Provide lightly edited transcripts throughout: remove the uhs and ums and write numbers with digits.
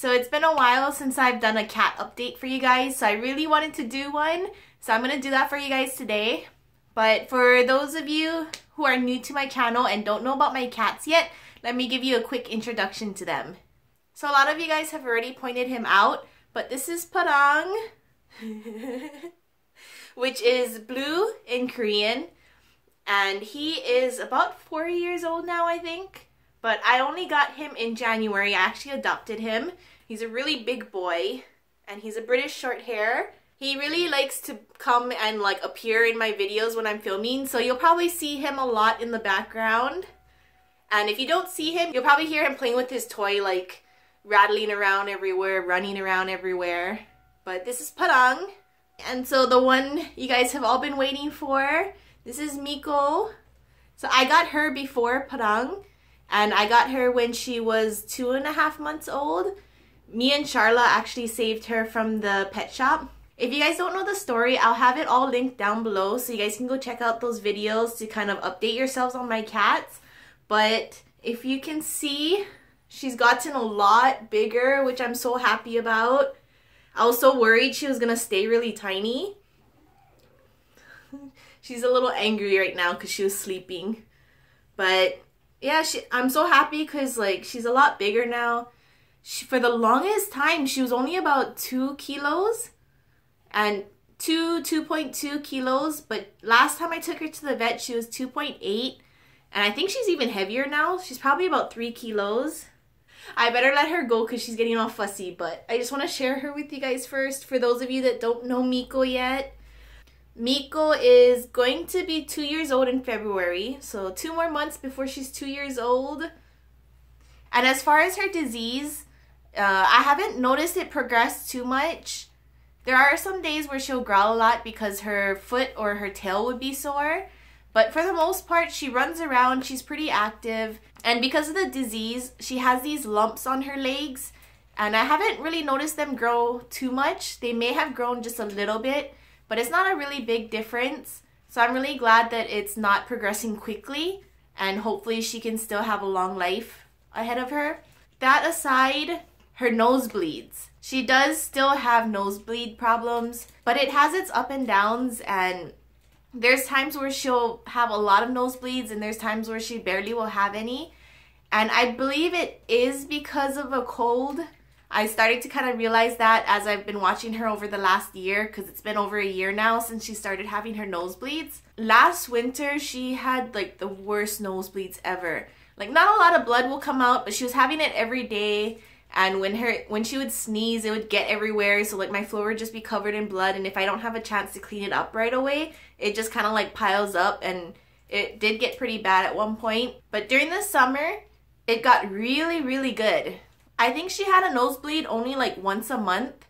So it's been a while since I've done a cat update for you guys, so I really wanted to do one. So I'm going to do that for you guys today. But for those of you who are new to my channel and don't know about my cats yet, let me give you a quick introduction to them. So a lot of you guys have already pointed him out, but this is Parang, which is blue in Korean. And he is about 4 years old now, I think. But I only got him in January. I actually adopted him. He's a really big boy, and he's a British short hair. He really likes to come and like appear in my videos when I'm filming, so you'll probably see him a lot in the background. And if you don't see him, you'll probably hear him playing with his toy, like rattling around everywhere, running around everywhere. But this is Parang. And so the one you guys have all been waiting for, this is Miko. So I got her before Parang. And I got her when she was 2.5 months old. Me and Sharla actually saved her from the pet shop. If you guys don't know the story, I'll have it all linked down below so you guys can go check out those videos to kind of update yourselves on my cats. But if you can see, she's gotten a lot bigger, which I'm so happy about. I was so worried she was gonna stay really tiny. She's a little angry right now because she was sleeping. But yeah, I'm so happy because like she's a lot bigger now. For the longest time, she was only about 2 kilos and 2.2 kilos. But last time I took her to the vet, she was 2.8. And I think she's even heavier now. She's probably about 3 kilos. I better let her go because she's getting all fussy. But I just want to share her with you guys first. For those of you that don't know Miko yet. Miko is going to be 2 years old in February, so 2 more months before she's 2 years old. And as far as her disease, I haven't noticed it progress too much. There are some days where she'll growl a lot because her foot or her tail would be sore. But for the most part, she runs around, she's pretty active. And because of the disease, she has these lumps on her legs. And I haven't really noticed them grow too much. They may have grown just a little bit, but it's not a really big difference. So I'm really glad that it's not progressing quickly, and hopefully she can still have a long life ahead of her. That aside, her nosebleeds. She does still have nosebleed problems, but it has its up and downs, and there's times where she'll have a lot of nosebleeds and there's times where she barely will have any. And I believe it is because of a cold. I started to kind of realize that as I've been watching her over the last year, because it's been over a year now since she started having her nosebleeds. Last winter, she had like the worst nosebleeds ever. Like not a lot of blood will come out, but she was having it every day. And when she would sneeze, it would get everywhere. So like my floor would just be covered in blood. And if I don't have a chance to clean it up right away, it just kind of like piles up. And it did get pretty bad at one point. But during the summer, it got really, really good. I think she had a nosebleed only like once a month.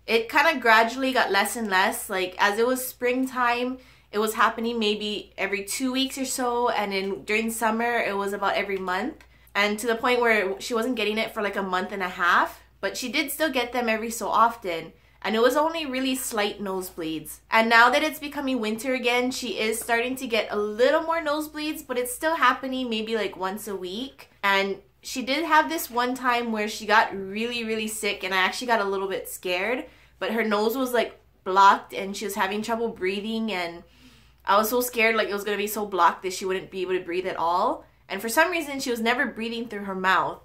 It kind of gradually got less and less. Like as it was springtime, it was happening maybe every 2 weeks or so. And then during summer, it was about every month. And to the point where she wasn't getting it for like a month and a half. But she did still get them every so often. And it was only really slight nosebleeds. And now that it's becoming winter again, she is starting to get a little more nosebleeds. But it's still happening maybe like once a week. And she did have this one time where she got really, really sick, and I actually got a little bit scared. But her nose was like blocked and she was having trouble breathing, and I was so scared like it was going to be so blocked that she wouldn't be able to breathe at all. And for some reason, she was never breathing through her mouth.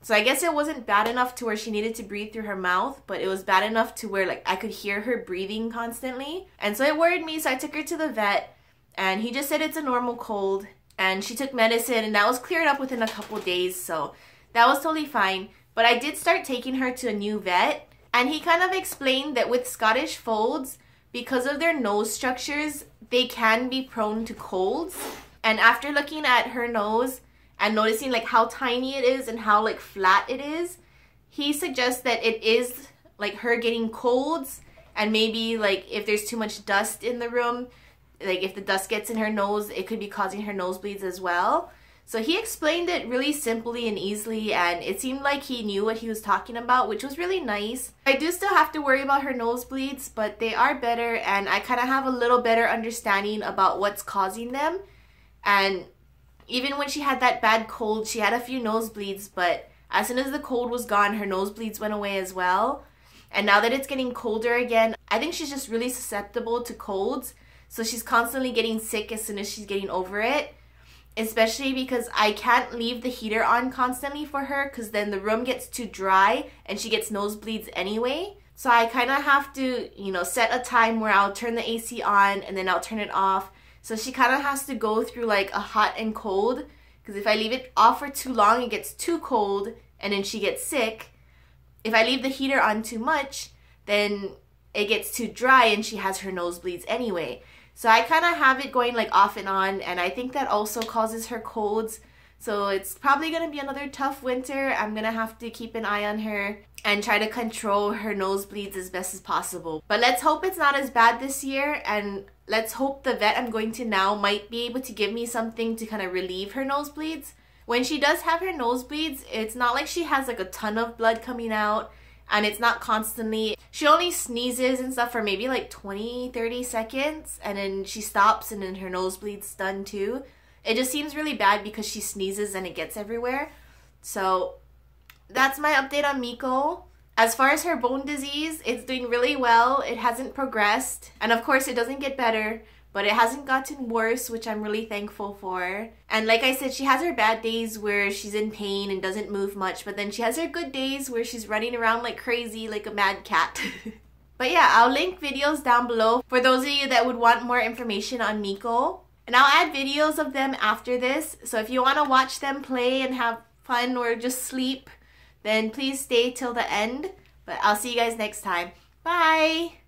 So I guess it wasn't bad enough to where she needed to breathe through her mouth, but it was bad enough to where like I could hear her breathing constantly. And so it worried me, so I took her to the vet, and he just said it's a normal cold. And she took medicine, and that was cleared up within a couple days, so that was totally fine. But I did start taking her to a new vet, and he kind of explained that with Scottish folds, because of their nose structures, they can be prone to colds. And after looking at her nose and noticing like how tiny it is and how like flat it is, he suggests that it is like her getting colds, and maybe like if there's too much dust in the room, like if the dust gets in her nose, it could be causing her nosebleeds as well. So he explained it really simply and easily, and it seemed like he knew what he was talking about, which was really nice. I do still have to worry about her nosebleeds, but they are better, and I kind of have a little better understanding about what's causing them. And even when she had that bad cold, she had a few nosebleeds, but As soon as the cold was gone, her nosebleeds went away as well. And now that it's getting colder again, I think she's just really susceptible to colds. So she's constantly getting sick as soon as she's getting over it. Especially because I can't leave the heater on constantly for her, because then the room gets too dry and she gets nosebleeds anyway. So I kind of have to, you know, set a time where I'll turn the AC on and then I'll turn it off. So she kind of has to go through like a hot and cold, because if I leave it off for too long, it gets too cold and then she gets sick. If I leave the heater on too much, then it gets too dry and she has her nosebleeds anyway. So I kind of have it going like off and on, and I think that also causes her colds. So it's probably going to be another tough winter. I'm going to have to keep an eye on her and try to control her nosebleeds as best as possible. But let's hope it's not as bad this year, and let's hope the vet I'm going to now might be able to give me something to kind of relieve her nosebleeds. When she does have her nosebleeds, it's not like she has like a ton of blood coming out, and it's not constantly. She only sneezes and stuff for maybe like 20-30 seconds, and then she stops and then her nosebleed's done too. It just seems really bad because she sneezes and it gets everywhere. So that's my update on Miko. As far as her bone disease, it's doing really well. It hasn't progressed, and of course it doesn't get better, but it hasn't gotten worse, which I'm really thankful for. And like I said, she has her bad days where she's in pain and doesn't move much, but then she has her good days where she's running around like crazy, like a mad cat. But yeah, I'll link videos down below for those of you that would want more information on Miko. And I'll add videos of them after this, so if you want to watch them play and have fun or just sleep, then please stay till the end. But I'll see you guys next time. Bye!